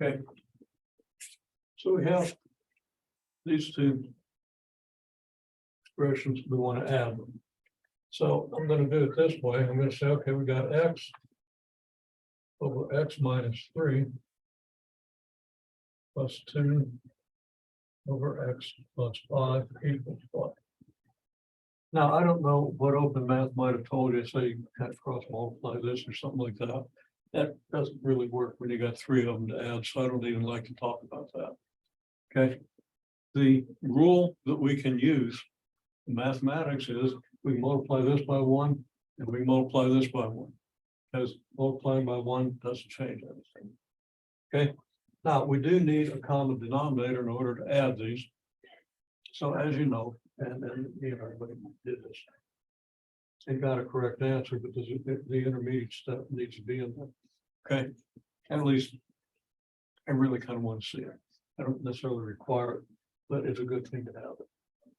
Okay. So we have these two expressions we want to add them. So I'm going to do it this way. I'm going to say, okay, we got x over x minus 3 plus 2 over x plus 5 equals what? Now, I don't know what open math might have told you, say you kind of cross multiply this or something like that. That doesn't really work when you got 3 of them to add, so I don't even like to talk about that. Okay. The rule that we can use in mathematics is we can multiply this by 1 and we multiply this by 1. Because multiplying by 1 doesn't change anything. Okay. Now, we do need a common denominator in order to add these. So as you know, and you know, everybody did this. It got a correct answer, but the intermediate step needs to be in there. Okay. At least I really kind of want to see it. I don't necessarily require it, but it's a good thing to have it.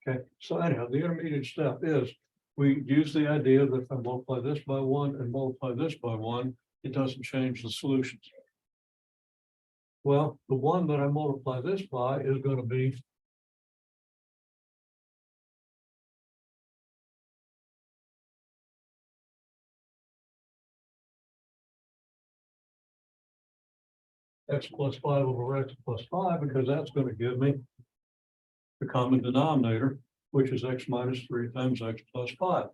Okay. So anyhow, the intermediate step is we use the idea that if I multiply this by 1 and multiply this by 1, it doesn't change the solutions. Well, the one that I multiply this by is going to be x plus 5 over x plus 5, because that's going to give me the common denominator, which is x minus 3 times x plus 5.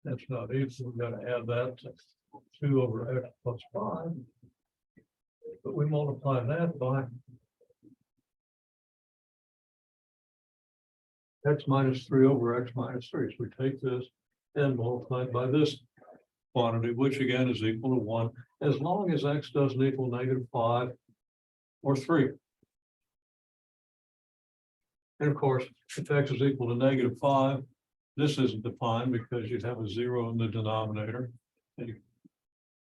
That's not easy. We've got to add that to 2 over x plus 5. But we multiply that by x minus 3 over x minus 3. So we take this and multiply it by this quantity, which again is equal to 1, as long as x doesn't equal -5 or 3. And of course, if x is equal to -5, this isn't defined because you'd have a 0 in the denominator. And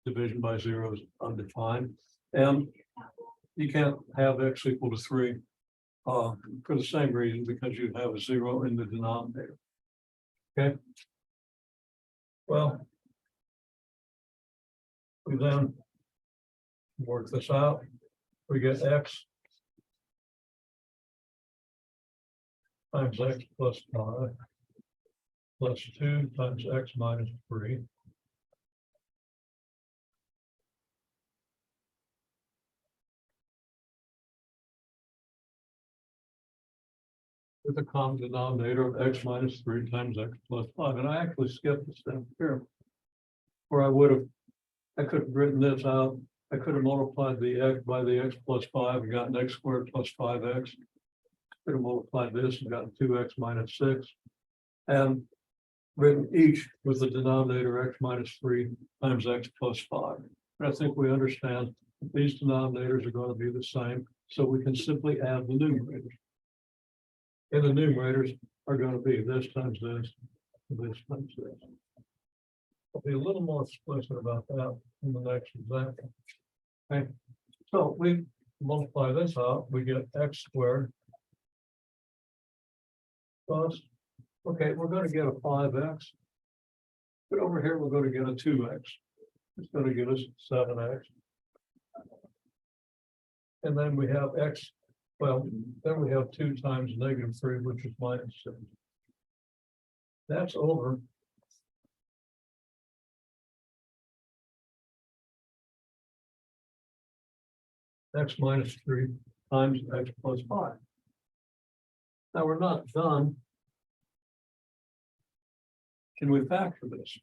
division by 0 is undefined. And you can't have x equal to 3 for the same reason, because you have a 0 in the denominator. Okay. Well, we then work this out. We get x times x plus 5 plus 2 times x minus 3 with a common denominator of x minus 3 times x plus 5. And I actually skipped a step here, where I could have written this out. I could have multiplied the x by the x plus 5 and gotten x squared plus 5x. Could have multiplied this and gotten 2x minus 6. And written each with the denominator x minus 3 times x plus 5. And I think we understand that these denominators are going to be the same, so we can simply add the numerators. And the numerators are going to be this times this, this times this. I'll be a little more explicit about that in the next example. Okay, so we multiply this out, we get x squared plus, okay, we're going to get a 5x, but over here we're going to get a 2x. It's going to give us 7x. And then we have x, well, then we have 2 times -3, which is -6. That's over x minus 3 times x plus 5. Now we're not done. Can we factor this?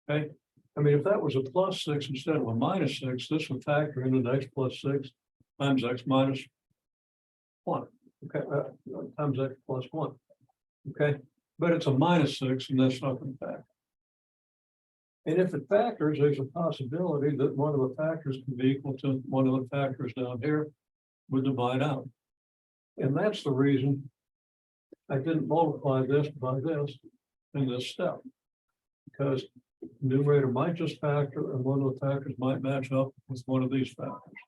Okay. I mean, if that was a +6 instead of a -6, this would factor into x plus 6 times x minus 1. Okay, times x plus 1. Okay, but it's a -6, and that's not going to factor. And if it factors, there's a possibility that one of the factors can be equal to one of the factors down here would divide out. And that's the reason I didn't multiply this by this in this step, because numerator might just factor and one of the factors might match up with one of these factors.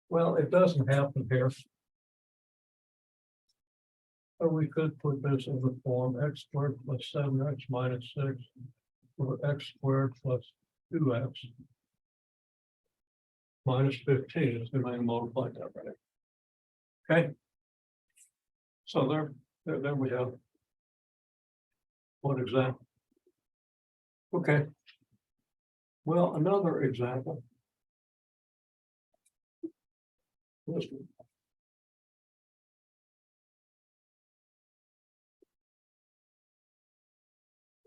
Well, it doesn't happen here. Or we could put this in the form x squared plus 7x minus 6 over x squared plus 2x minus 15 is going to multiply that, right? Okay. So there we have one example. Okay. Well, another example. This one.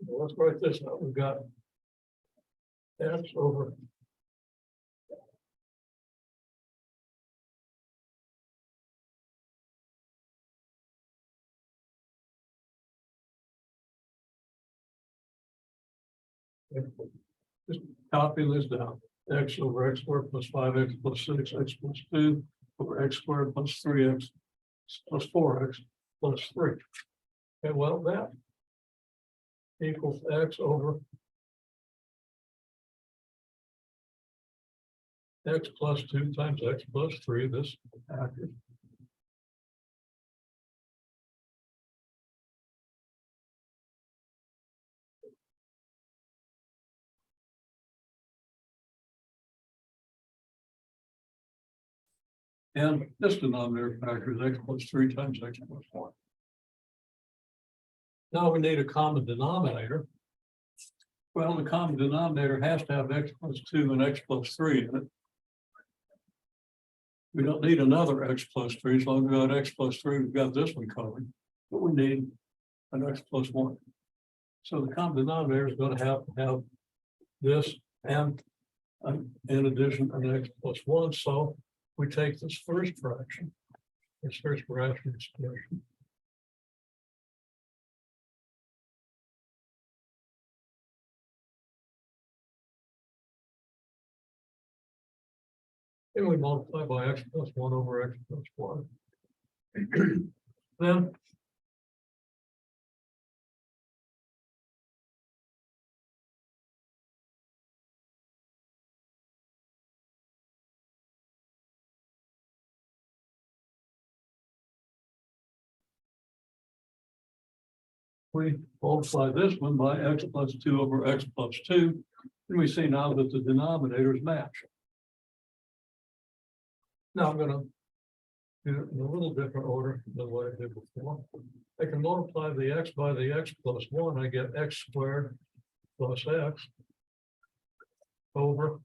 Well, let's write this out. We've got x over just copy this down. X over x squared plus 5x plus 6, x plus 2 over x squared plus 3x plus 4x plus 3. Okay, well, that equals x over x plus 2 times x plus 3, this package. And this denominator factor is x plus 3 times x plus 1. Now we need a common denominator. Well, the common denominator has to have x plus 2 and x plus 3 in it. We don't need another x plus 3. As long as we got x plus 3, we've got this one covered. But we need an x plus 1. So the common denominator is going to have this and in addition an x plus 1. So we take this first fraction expression. And we multiply by x plus 1 over x plus 1. Then we multiply this one by x plus 2 over x plus 2. And we see now that the denominators match. Now I'm going to do it in a little different order than what I did before. I can multiply the x by the x plus 1. I get x squared plus x over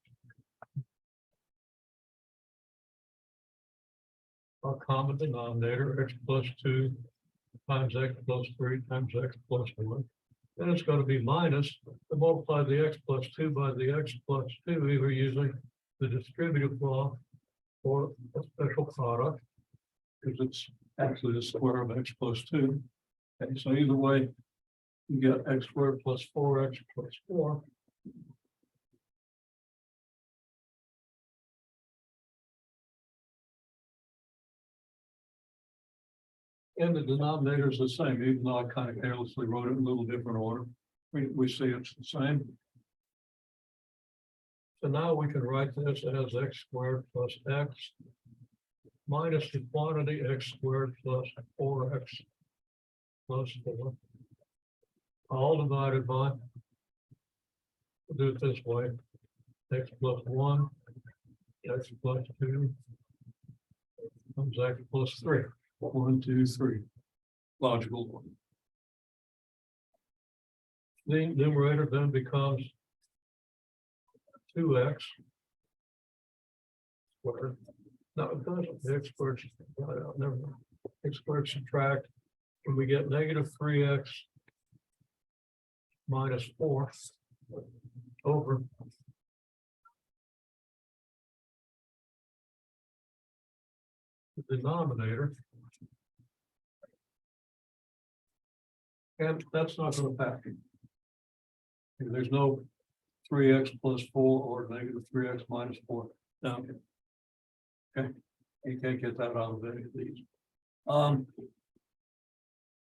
our common denominator, x plus 2 times x plus 3 times x plus 1. Then it's going to be minus to multiply the x plus 2 by the x plus 2, either using the distributive law or a special product, because it's actually the square of x plus 2. Okay, so either way, you get x squared plus 4x plus 4. And the denominator is the same, even though I kind of carelessly wrote it in a little different order. We see it's the same. So now we can write this as x squared plus x minus the quantity x squared plus 4x plus 4, all divided by, we'll do it this way, x plus 1, x plus 2, times x plus 3. 1, 2, 3. Logical one. The numerator then becomes 2x squared. No, it doesn't. The x squared, never mind. X squared subtract, and we get negative 3x minus 4 over the denominator. And that's not going to factor. There's no 3x plus 4 or negative 3x minus 4 down here. Okay, you can't get that out of any of these.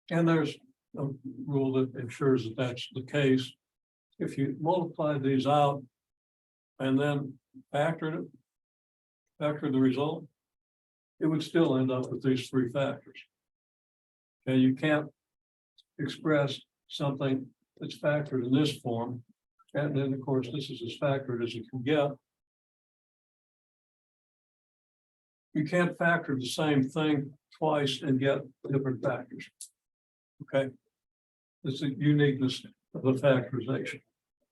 And there's a rule that ensures that that's the case. If you multiply these out and then factor the result, it would still end up with these three factors. Okay, you can't express something that's factored in this form. And then, of course, this is as factored as you can get. You can't factor the same thing twice and get different factors. Okay. It's a uniqueness of the factorization.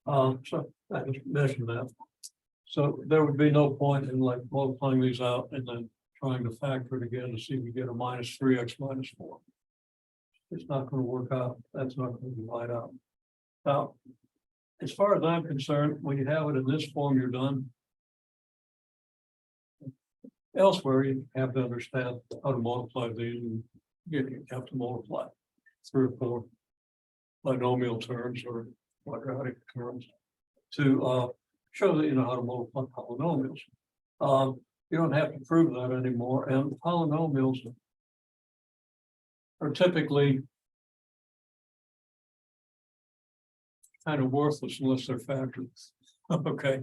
So I just mentioned that. So there would be no point in like multiplying these out and then trying to factor it again to see if you get a minus 3x minus 4. It's not going to work out. That's not going to divide out. Now, as far as I'm concerned, when you have it in this form, you're done. Elsewhere, you have to understand how to multiply these, and you have to multiply 3 or 4 binomial terms or quadratic terms to show that you know how to multiply polynomials. You don't have to prove that anymore, and polynomials are typically kind of worthless unless they're factors. Okay.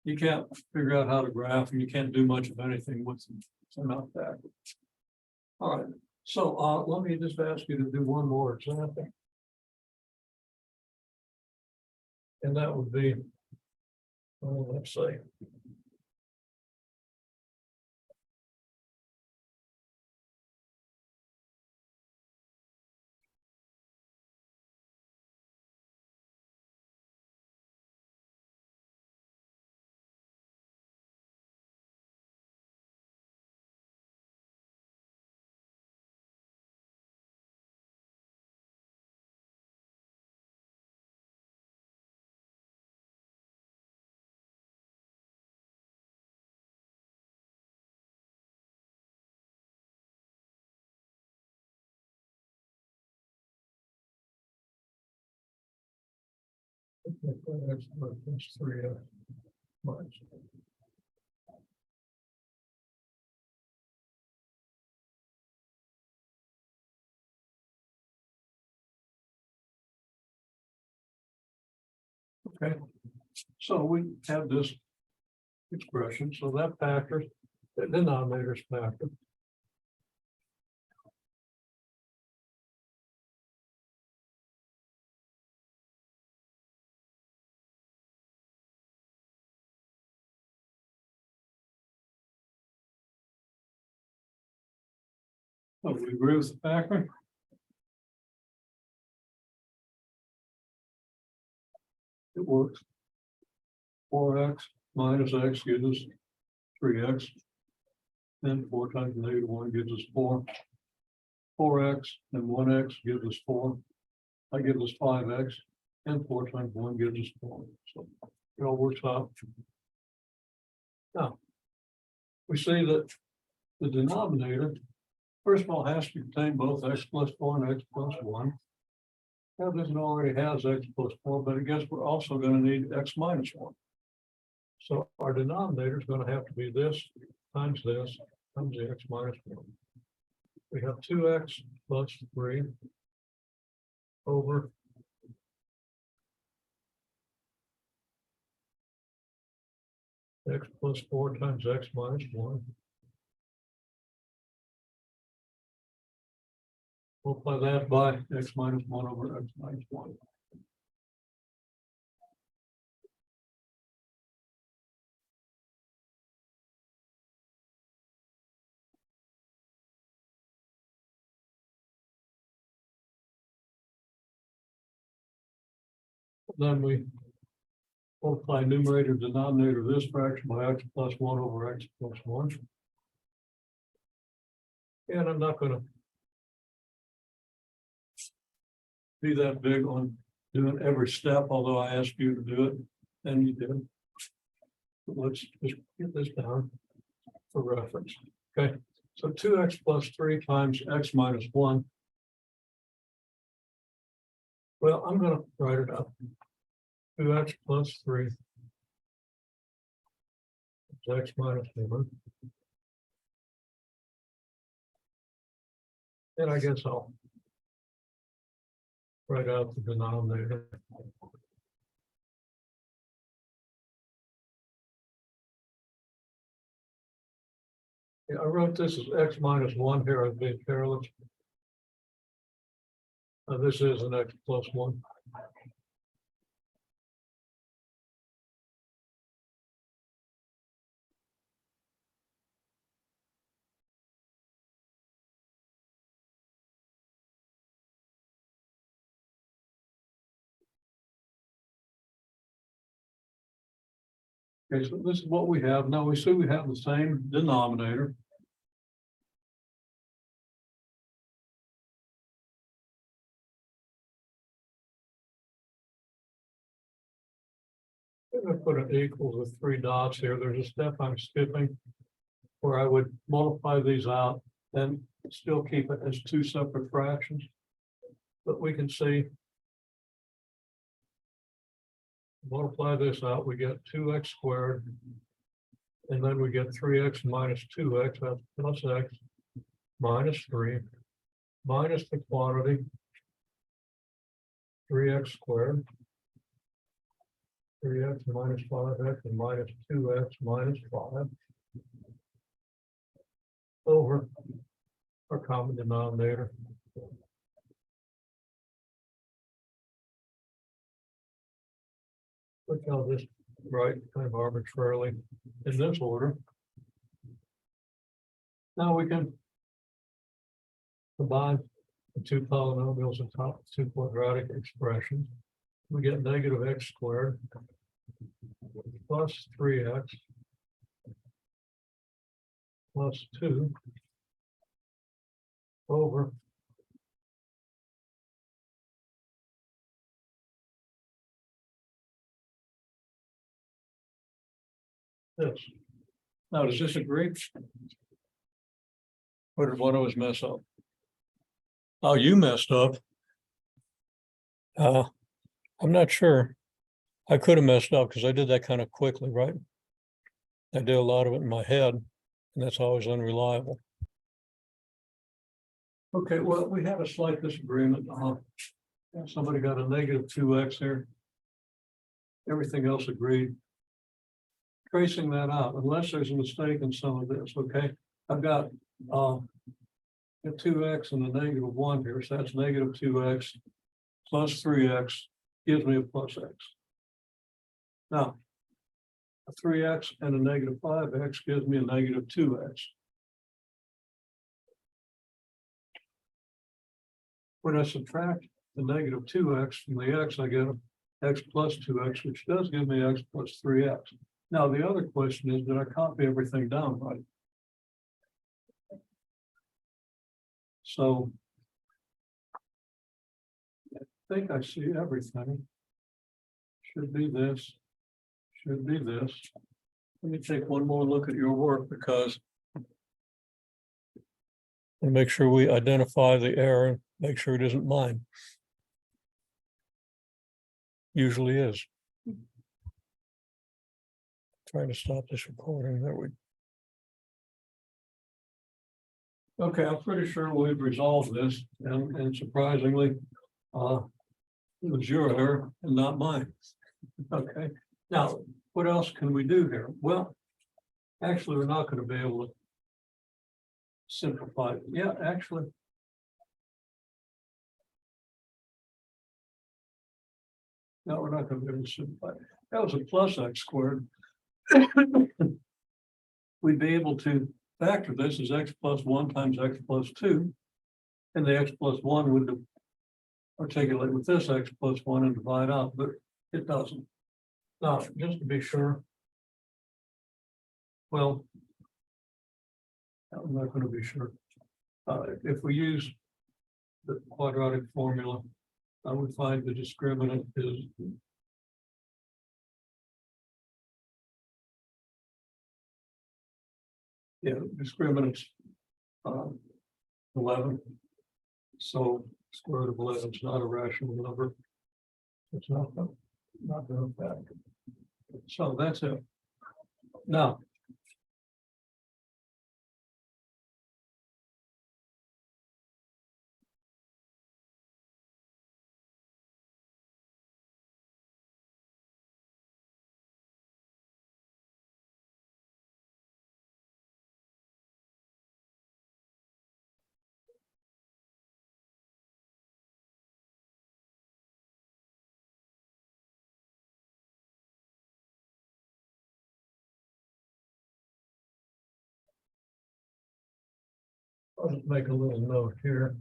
You can't figure out how to graph, and you can't do much of anything with them. So not factors. All right. So let me just ask you to do one more example. And that would be, let's say, that's 3x minus. Okay, so we have this expression, so that factor, the denominator's factor. So we agree with the factor. It works. 4x minus x gives us 3x. Then 4 times -1 gives us 4. 4x and 1x gives us 4. That gives us 5x. And 4 times 1 gives us 4. So it all works out. Now, we see that the denominator, first of all, has to contain both x plus 4 and x plus 1. Now, this one already has x plus 4, but I guess we're also going to need x minus 1. So our denominator is going to have to be this times the x minus 1. We have 2x plus 3 over x plus 4 times x minus 1. Multiply that by x minus 1 over x minus 1. Then we multiply numerator, denominator of this fraction by x plus 1 over x plus 1. And I'm not going to be that big on doing every step, although I asked you to do it, and you did. But let's just get this down for reference. Okay, so 2x plus 3 times x minus 1. Well, I'm going to write it up. 2x plus 3 is x minus 1. And I guess I'll write out the denominator. Yeah, I wrote this as x minus 1 here. I've been careless. This is an x plus 1. Okay, so this is what we have. Now we see we have the same denominator. I'm going to put an equals with 3 dots here. There's a step I'm skipping where I would multiply these out and still keep it as 2 separate fractions. But we can see, multiply this out, we get 2x squared. And then we get 3x minus 2x, that's plus x minus 3 minus the quantity 3x squared. 3x minus 5x and minus 2x minus 5 over our common denominator. Which I'll just write kind of arbitrarily in this order. Now we can combine the 2 polynomials and top 2 quadratic expressions. We get negative x squared plus 3x plus 2 over this. Now, does this agree? Or did one of us mess up? Oh, you messed up. I'm not sure. I could have messed up because I did that kind of quickly, right? I did a lot of it in my head, and that's always unreliable. Okay, well, we had a slight disagreement. Somebody got a negative 2x here. Everything else agreed. Tracing that out, unless there's a mistake in some of this, okay? I've got a 2x and a negative 1 here, so that's negative 2x plus 3x gives me a plus x. Now, a 3x and a negative 5x gives me a negative 2x. When I subtract the negative 2x from the x, I get x plus 2x, which does give me x plus 3x. Now, the other question is, did I copy everything down right? So I think I see everything. Should be this, should be this. Let me take one more look at your work because and make sure we identify the error, make sure it isn't mine. Usually is. Trying to stop this recording. There we. Okay, I'm pretty sure we've resolved this, and surprisingly, it was your error and not mine. Okay, now what else can we do here? Well, actually, we're not going to be able to simplify it. Yeah, actually. No, we're not going to be able to simplify it. That was a plus x squared. We'd be able to factor this as x plus 1 times x plus 2. And the x plus 1 would articulate with this x plus 1 and divide out, but it doesn't. Now, just to be sure. Well, I'm not going to be sure. If we use the quadratic formula, I would find the discriminant is discriminant's 11. So square root of 11 is not a rational number. It's not going to factor. So that's it. Now, I'll just make a little note here.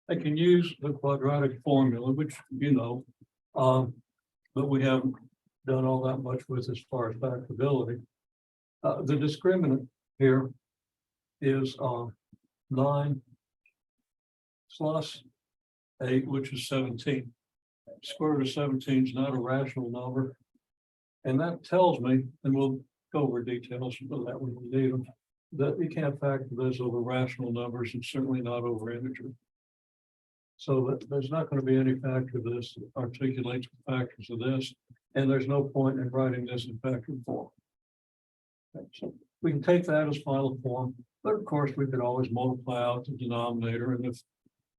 I can use the quadratic formula, which, you know, but we haven't done all that much with as far as factorability. The discriminant here is 9 plus 8, which is 17. Square root of 17 is not a rational number. And that tells me, and we'll go over details of that when we need them, that you can't factor this over rational numbers and certainly not over integer. So that there's not going to be any factor of this that articulates the factors of this, and there's no point in writing this in factor form. Okay, so we can take that as final form, but of course we could always multiply out the denominator, and if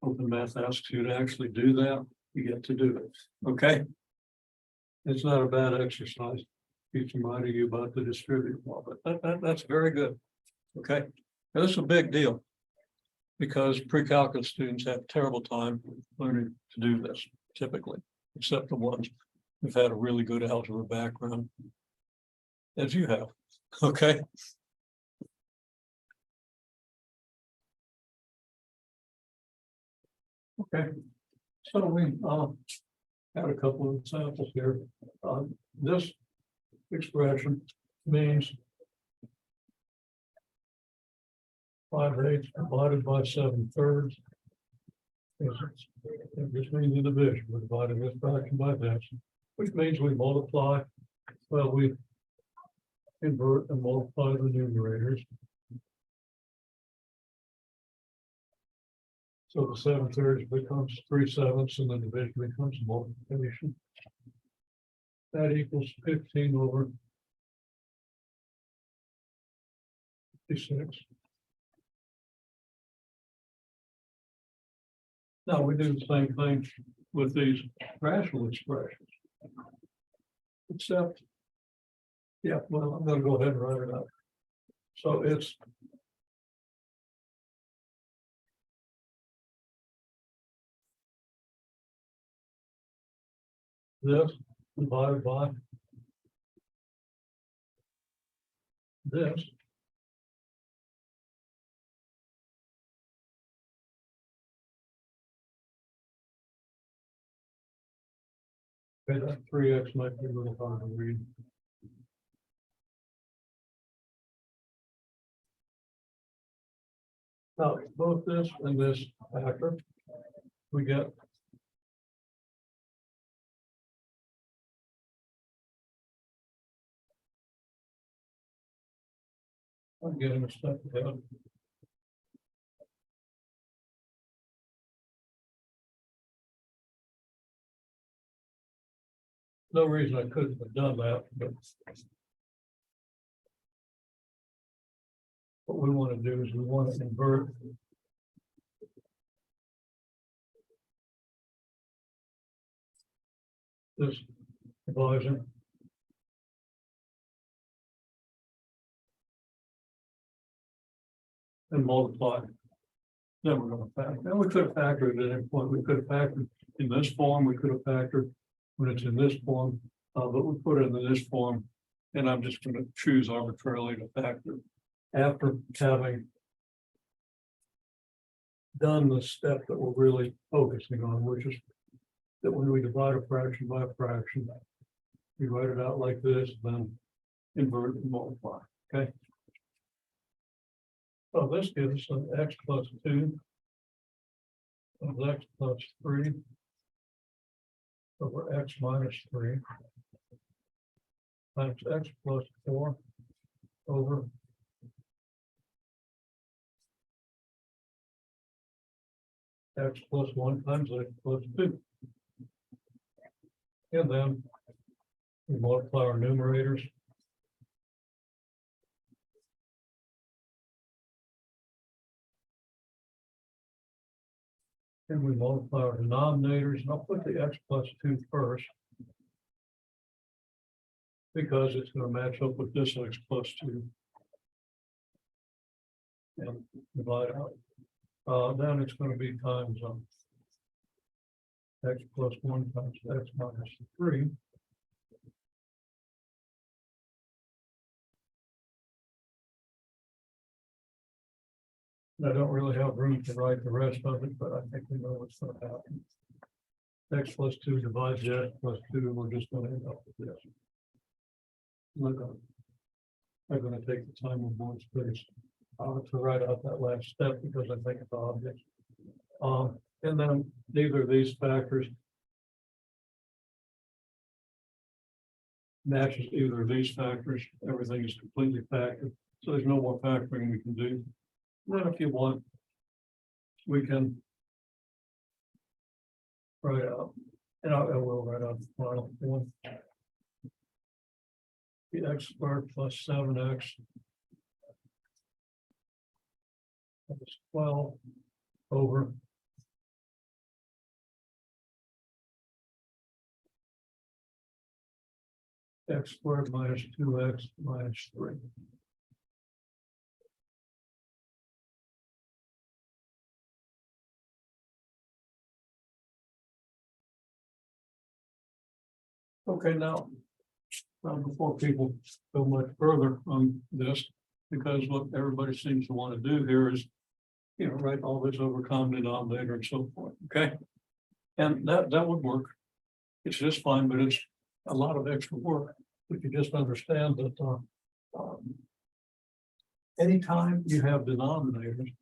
Open Math asks you to actually do that, you get to do it. Okay. It's not a bad exercise. Keeps reminding you about the distributive law, but that's very good. Okay. Now, this is a big deal because pre-calculus students have a terrible time learning to do this typically, except the ones who've had a really good algebra background, as you have. Okay. Okay. So we had a couple of examples here. This expression means 5/8 divided by 7/3. It just means the division. We're dividing this fraction by this, which means we multiply. Well, we invert and multiply the numerators. So the 7/3 becomes 3/7, and the division becomes multiplication. That equals 15 over 56. Now we do the same thing with these rational expressions. Except, yeah, well, I'm going to go ahead and write it out. So it's this divided by this. Okay, that 3x might be a little hard to read. Now, both this and this factor, we get I'm getting a step ahead. No reason I couldn't have done that, but what we want to do is we want to invert this division and multiply. Then we're going to factor. And we could have factored at any point. We could have factored in this form. We could have factored when it's in this form, but we put it in this form. And I'm just going to choose arbitrarily to factor after having done the step that we're really focusing on, which is that when we divide a fraction by a fraction, we write it out like this, then invert and multiply. Okay. So this gives us an x plus 2 of x plus 3 over x minus 3 times x plus 4 over x plus 1 times x plus 2. And then we multiply our numerators. And we multiply our denominators, and I'll put the x plus 2 first, because it's going to match up with this x plus 2. And divide out. Then it's going to be times x plus 1 times x minus 3. I don't really have room to write the rest of it, but I think we know what's going to happen. X plus 2 divides x plus 2, and we're just gonna end up with this. I'm gonna take the time on one space to write out that last step because I think it's obvious. And then neither of these factors matches either of these factors. Everything is completely factored, so there's no more factoring we can do. Then if you want, we can write out, and I will write out the final one. The x squared plus 7x is 12 over x squared minus 2x minus 3. Okay, now before people go much further on this, because what everybody seems to want to do here is, write all this over common denominator and so forth, okay? And that would work. It's just fine, but it's a lot of extra work. If you just understand that anytime you have denominators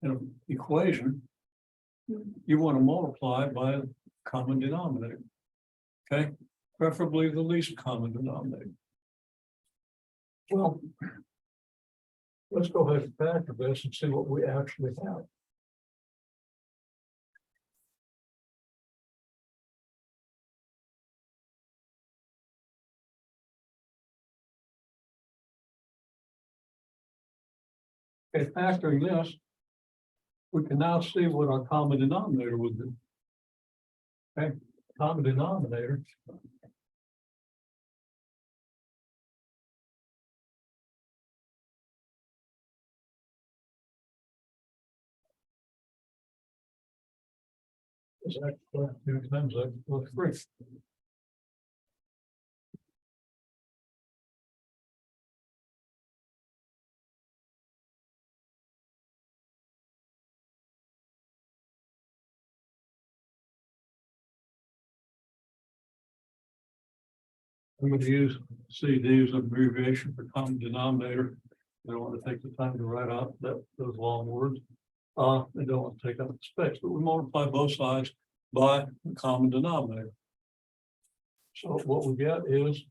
in an equation, you want to multiply by a common denominator, okay? Preferably the least common denominator. Well, let's go ahead and factor this and see what we actually have. Okay, factoring this, we can now see what our common denominator would be. Okay, common denominator is x plus 2 times x plus 3. I'm going to use CD as an abbreviation for common denominator. I don't want to take the time to write out those long words. I don't want to take up the space, but we multiply both sides by the common denominator. So what we get is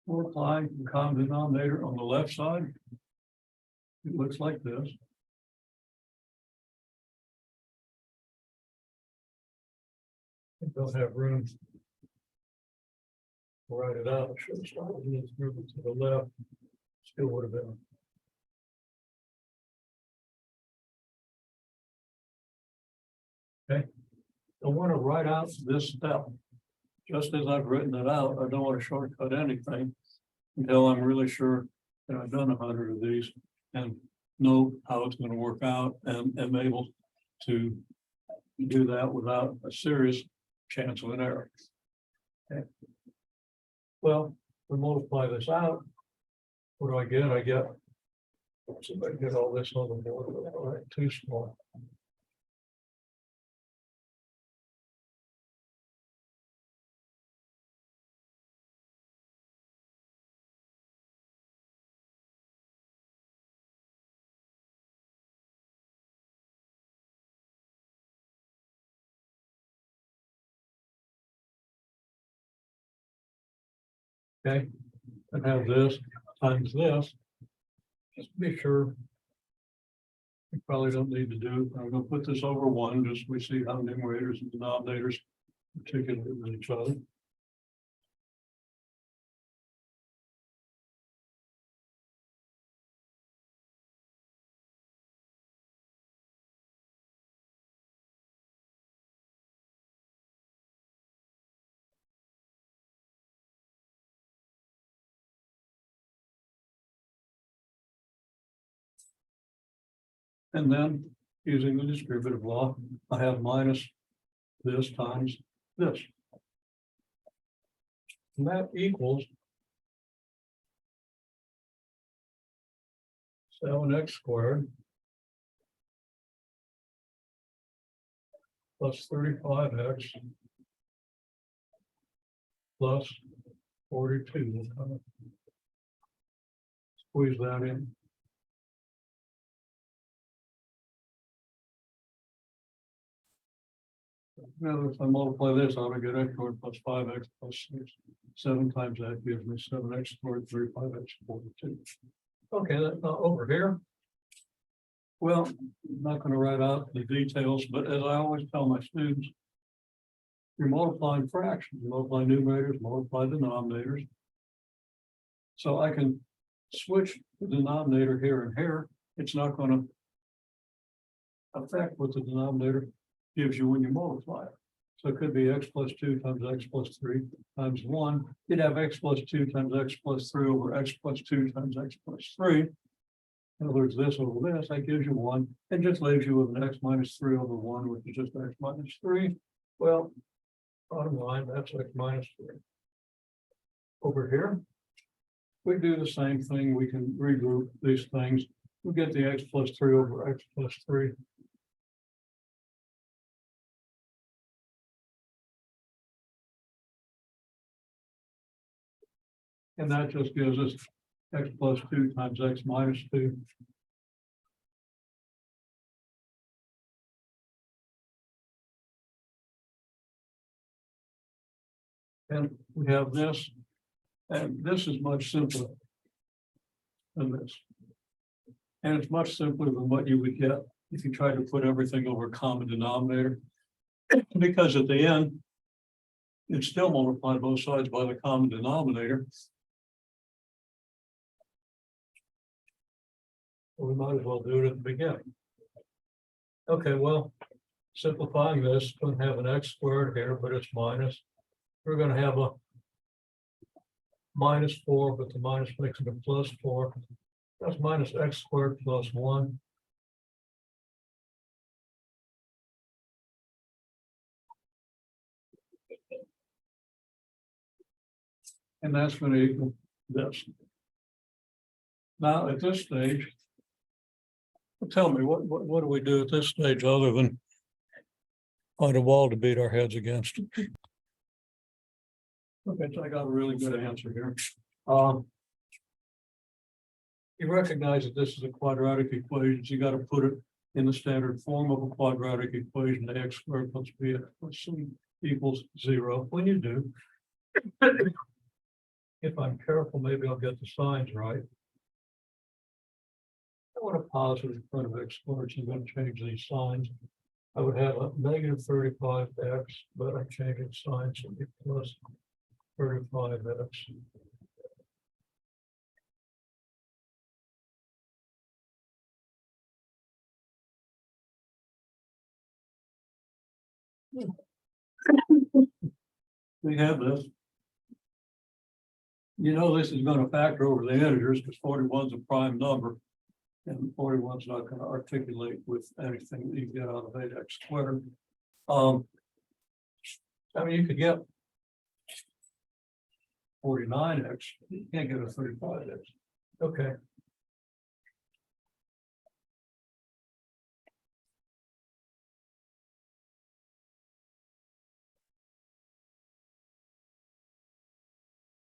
multiply the common denominator on the left side. It looks like this. I don't have room to write it out. I should have started with this moving to the left. Still would have been. Okay. I want to write out this step. Just as I've written it out, I don't want to shortcut anything until I'm really sure that I've done 100 of these and know how it's going to work out and am able to do that without a serious chance of an error. Okay. Well, we multiply this out. What do I get? I get, let's see if I can get all this on the board. All right, too small. Okay, and have this times this. Just be sure. You probably don't need to do, I'm gonna put this over 1, just we see how numerators and denominators particularly with each other. And then using the distributive law, I have minus this times this. And that equals 7x squared plus 35x plus 42. Squeeze that in. Now, if I multiply this, I would get x squared plus 5x plus 6. 7 times that gives me 7x squared, 35x, 42. Okay, that's not over here. Well, I'm not going to write out the details, but as I always tell my students, you're multiplying fractions, you multiply numerators, multiply denominators. So I can switch the denominator here and here. It's not going to affect what the denominator gives you when you multiply it. So it could be x plus 2 times x plus 3 times 1. You'd have x plus 2 times x plus 3 over x plus 2 times x plus 3. In other words, this over this, that gives you 1, and just leaves you with an x minus 3 over 1, which is just x minus 3. Well, bottom line, that's x minus 3. Over here, we do the same thing. We can regroup these things. We get the x plus 3 over x plus 3. And that just gives us x plus 2 times x minus 2. And we have this, and this is much simpler than this. And it's much simpler than what you would get if you try to put everything over a common denominator. Because at the end, it's still multiplied both sides by the common denominator. We might as well do it at the beginning. Okay, well, simplifying this, going to have an x squared here, but it's minus. We're going to have a minus 4, but the minus makes it a plus 4. That's minus x squared plus 1. And that's going to equal this. Now, at this stage, tell me, what do we do at this stage other than find a wall to beat our heads against? Okay, so I got a really good answer here. You recognize that this is a quadratic equation, so you got to put it in the standard form of a quadratic equation, ax squared plus bx plus c equals 0. When you do, if I'm careful, maybe I'll get the signs right. I want a positive in front of x squared, so I'm going to change these signs. I would have a negative 35x, but I'm changing signs to be plus 35x. We have this. You know, this is going to factor over the integers because 41 is a prime number. And 41 is not going to articulate with anything that you get out of 8x squared. I mean, you could get 49x, you can't get a 35x. Okay.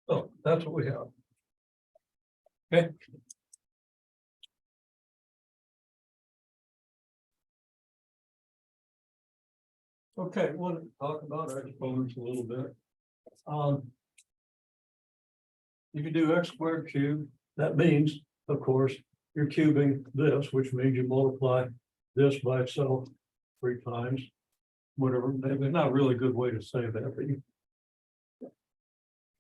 So that's what we have. Okay. Okay, I want to talk about exponents a little bit. If you do x squared cubed, that means, of course, you're cubing this, which means you multiply this by itself 3 times, whatever. There's not a really good way to say that, but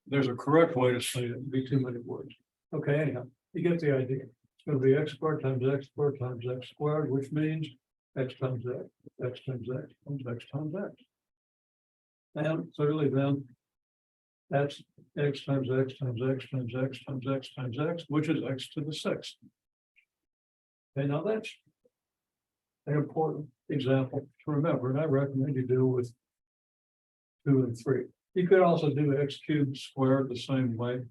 there's a correct way to say it. It'd be too many words. Okay, anyhow, you get the idea. It's going to be x squared times x squared times x squared, which means x times x, x times x times x times x. And clearly then, that's x times x times x times x times x times x, which is x to the 6th. Okay, now that's an important example to remember, and I recommend you do with 2 and 3. You could also do x cubed squared the same way.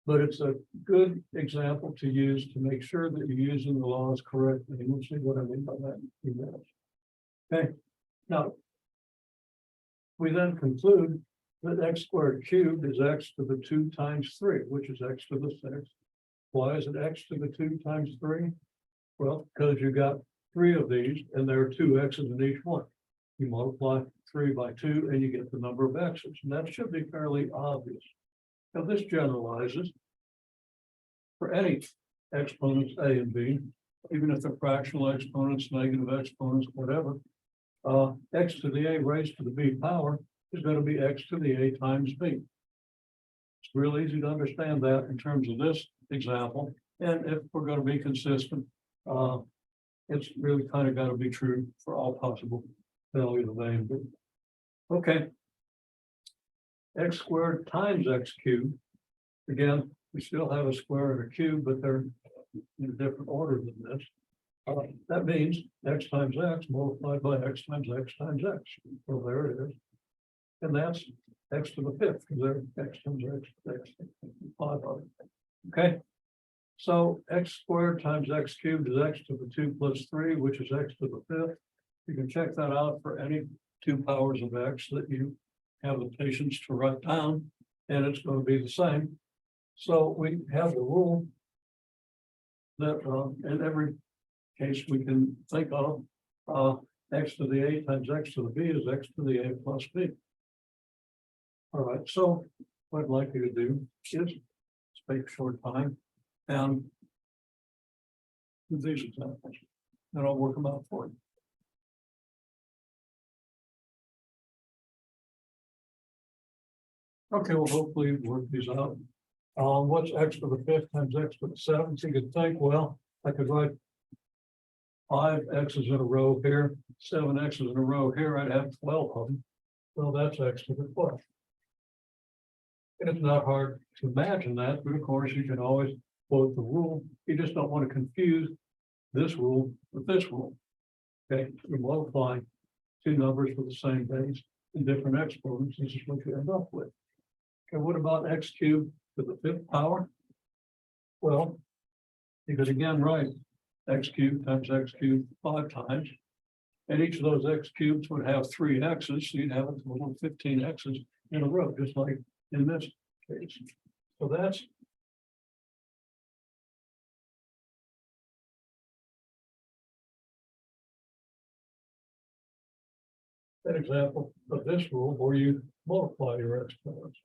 But it's a good example to use to make sure that you're using the laws correctly. And we'll see what I mean by that in a few minutes. Okay, now we then conclude that x squared cubed is x to the 2 times 3, which is x to the 6. Why is it x to the 2 times 3? Well, because you got 3 of these and there are 2 x's in each one. You multiply 3 by 2 and you get the number of x's, and that should be fairly obvious. Now this generalizes for any exponents a and b, even if they're fractional exponents, negative exponents, whatever. X to the a raised to the b power is going to be x to the a times b. It's real easy to understand that in terms of this example, and if we're going to be consistent, it's really kind of got to be true for all possible values of a and b. Okay. X squared times x cubed. Again, we still have a square and a cube, but they're in a different order than this. That means x times x multiplied by x times x times x. Well, there it is. And that's x to the 5th, because there x times x, 5 of it. Okay. So x squared times x cubed is x to the 2 plus 3, which is x to the 5th. You can check that out for any 2 powers of x that you have the patience to write down, and it's going to be the same. So we have the rule that in every case we can think of, x to the a times x to the b is x to the a plus b. All right, so what I'd like you to do is take a short time and do these examples, and I'll work them out for you. Okay, well, hopefully work these out. What's x to the 5th times x to the 7th? You could think, well, I could write 5 x's in a row here, 7 x's in a row here, I'd have 12 of them. Well, that's x to the 12th. And it's not hard to imagine that, but of course you can always quote the rule. You just don't want to confuse this rule with this rule. Okay, you multiply 2 numbers with the same base in different exponents. This is what you end up with. Okay, what about x cubed to the 5th power? Well, you could again write x cubed times x cubed 5 times. And each of those x cubes would have 3 x's, so you'd have a total of 15 x's in a row, just like in this case. So that's an example of this rule where you multiply your exponents.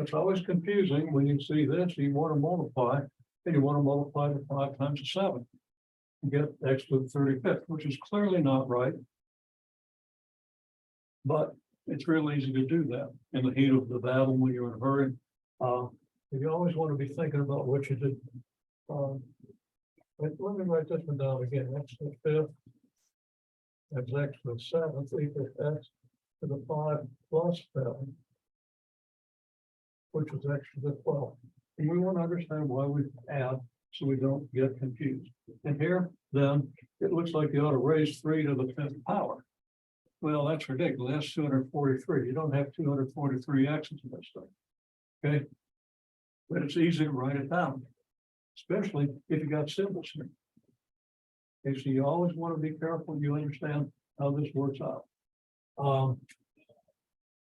It's always confusing when you see this, you want to multiply, and you want to multiply the 5 times the 7. You get x to the 35th, which is clearly not right. But it's real easy to do that in the heat of the battle when you're in a hurry. You always want to be thinking about what you did. Let me write this one down again. X to the 5th. That's x to the 7th equals x to the 5 plus 7, which is x to the 12th. And we want to understand why we add so we don't get confused. And here, then, it looks like you ought to raise 3 to the 5th power. Well, that's ridiculous. That's 243. You don't have 243 x's in this thing. Okay. But it's easy to write it down, especially if you got symbols here. Okay, so you always want to be careful you understand how this works out.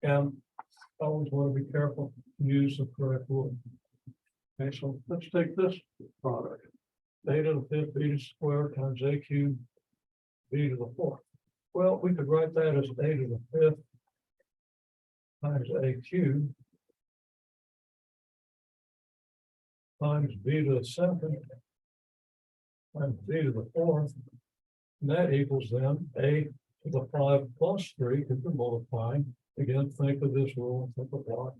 And always want to be careful to use the correct rule. Okay, so let's take this product. A to the 5th, b to the square times a cubed, b to the 4th. Well, we could write that as a to the 5th times a cubed times b to the 2nd times b to the 4th. And that equals then a to the 5 plus 3, because we're multiplying. Again, think of this rule, think of what.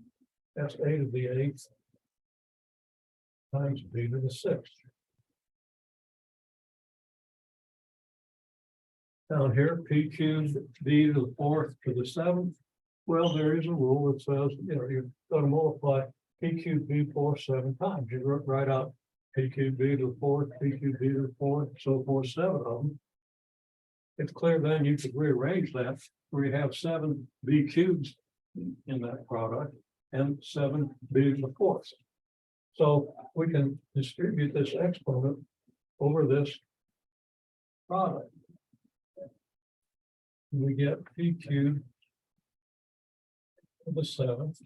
That's a to the 8th times b to the 6th. Down here, p cubed b to the 4th to the 7th. Well, there is a rule that says, you're going to multiply p cubed b 4 7 times. You write out P cubed B to the fourth, P cubed B to the fourth, so forth, 7 of them. It's clear then you could rearrange that where you have 7 B cubes in that product and 7 B to the fourth. So we can distribute this exponent over this product. We get P cubed to the 7th.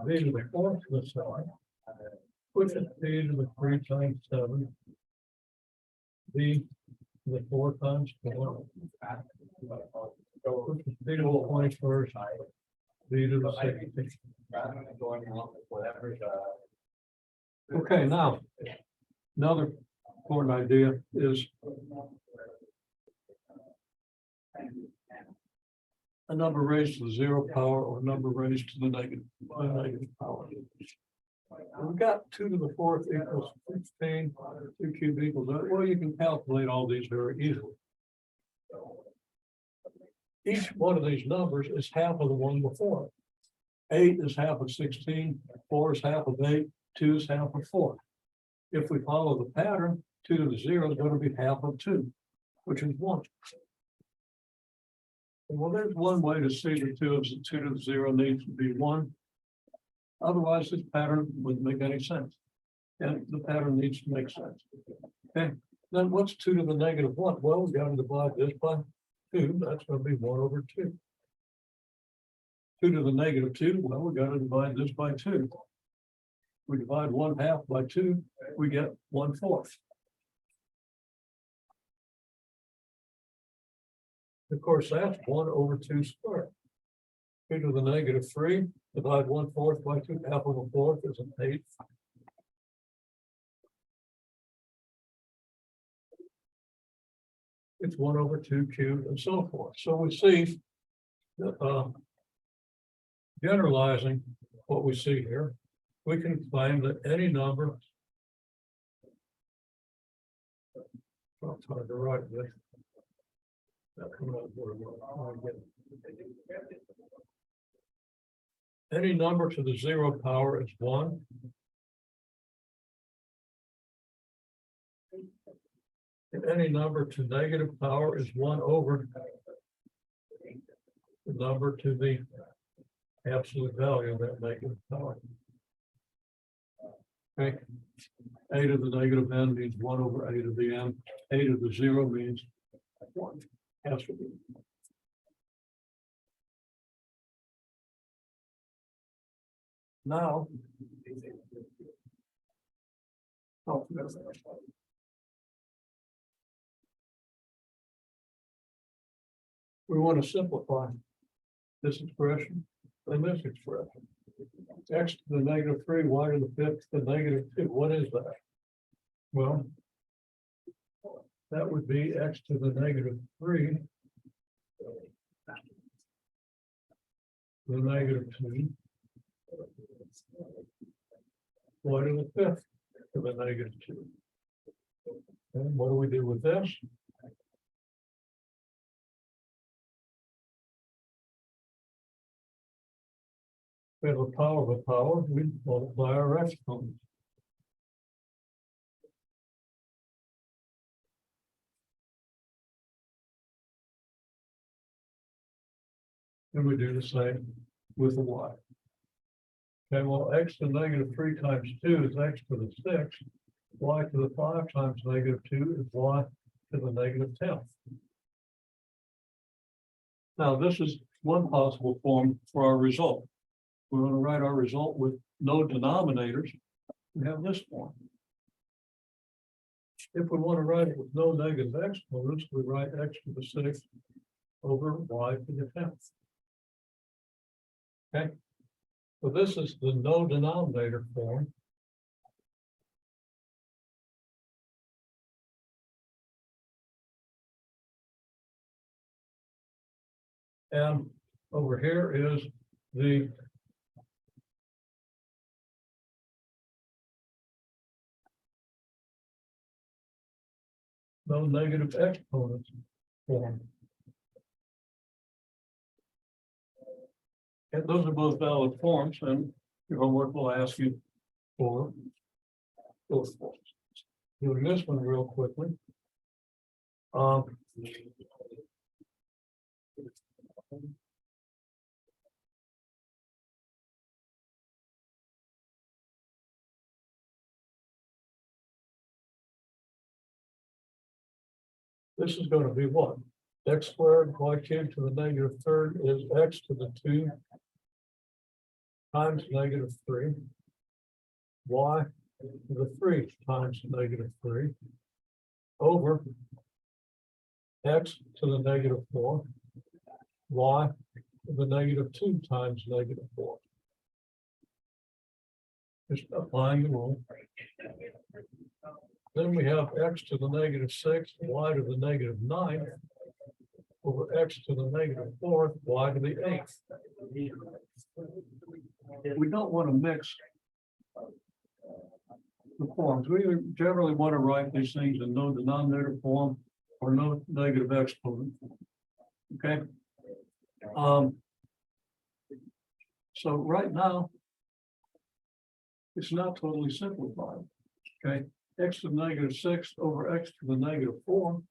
B to the fourth to the 7th. Which is B to the 3 times 7. B to the 4 times 4. Which is B to the 21st. B to the 16th. Okay, now, another important idea is a number raised to the 0 power or a number raised to the negative power. We've got 2 to the 4th equals 16, 2 cubed equals that. Well, you can calculate all these very easily. Each one of these numbers is half of the one before. 8 is half of 16, 4 is half of 8, 2 is half of 4. If we follow the pattern, 2 to the 0 is going to be half of 2, which is 1. Well, there's one way to see that 2 to the 0 needs to be 1. Otherwise, this pattern wouldn't make any sense. And the pattern needs to make sense. Okay, then what's 2 to the negative 1? Well, we've got to divide this by 2. That's going to be 1 over 2. 2 to the negative 2, well, we got to divide this by 2. We divide 1/2 by 2, we get 1/4. Of course, that's 1 over 2 squared. 2 to the negative 3, divide 1/4 by 2, half of a fourth is an 1/8. It's 1 over 2 cubed and so forth. So we see that generalizing what we see here, we can claim that any number, well, it's hard to write this. Any number to the 0 power is 1. And any number to negative power is 1 over the number to the absolute value of that negative power. Okay. A to the negative n means 1 over a to the n. A to the 0 means 1. Has to be. Now, we want to simplify this expression and this expression. X to the negative 3, y to the 5th to the negative 2. What is that? Well, that would be x to the negative 3 to the negative 2, y to the 5th to the negative 2. And what do we do with this? We have a power of a power, we multiply our exponents. And we do the same with the y. Okay, well, x to the negative 3 times 2 is x to the 6. Y to the 5 times negative 2 is y to the negative 10th. Now, this is one possible form for our result. We want to write our result with no denominators. We have this form. If we want to write it with no negative exponents, we write x to the 6th over y to the 10th. Okay, so this is the no denominator form. And over here is the no negative exponents form. And those are both valid forms, and Your homework will ask you for those forms. Doing this one real quickly. This is going to be what? X squared y cubed to the negative third is x to the 2 times negative 3. Y to the 3 times negative 3 over x to the negative 4. Y to the negative 2 times negative 4. Just applying the rule. Then we have x to the negative 6, y to the negative 9, over x to the negative 4th, y to the 8th. We don't want to mix the forms. We generally want to write these things in no denominator form or no negative exponent form. Okay. So right now, it's not totally simplified. Okay. X to the negative 6 over x to the negative 4.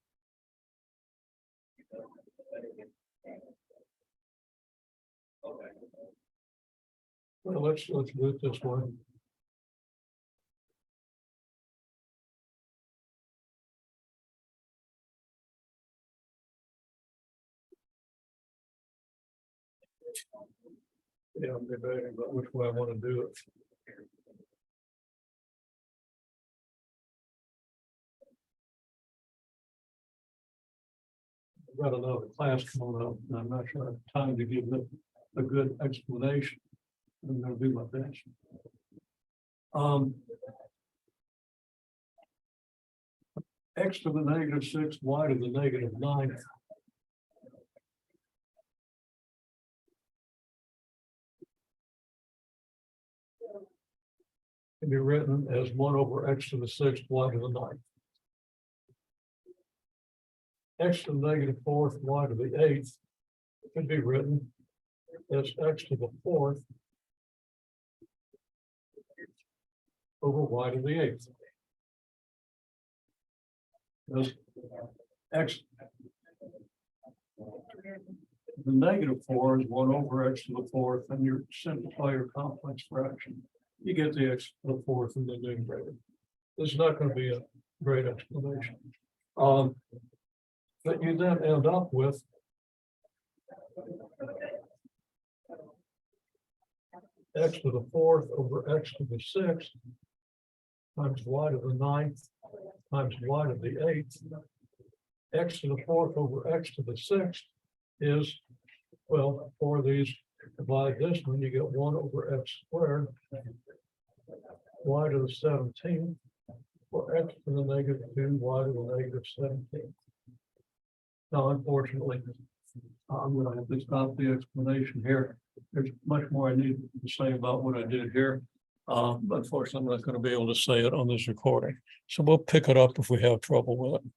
Well, let's do it this way. Yeah, I'm debating about which way I want to do it. I've got another class coming up, and I'm not sure I have time to give it a good explanation. I'm going to do my best. X to the negative 6, y to the negative 9. Can be written as 1 over x to the 6th, y to the 9th. X to the negative 4th, y to the 8th can be written as x to the 4th over y to the 8th. As x, the negative 4 is 1 over x to the 4th, and you simplify your complex fraction. You get the x to the 4th in the numerator. This is not going to be a great explanation. But you then end up with x to the 4th over x to the 6th times y to the 9th times y to the 8th. X to the 4th over x to the 6th is, well, for these, divide this one, you get 1 over x squared, y to the 17th, for x to the negative 2, y to the negative 17th. Now, unfortunately, I'm going to have to stop the explanation here. There's much more I need to say about what I did here. But unfortunately, I'm not going to be able to say it on this recording. So we'll pick it up if we have trouble with it.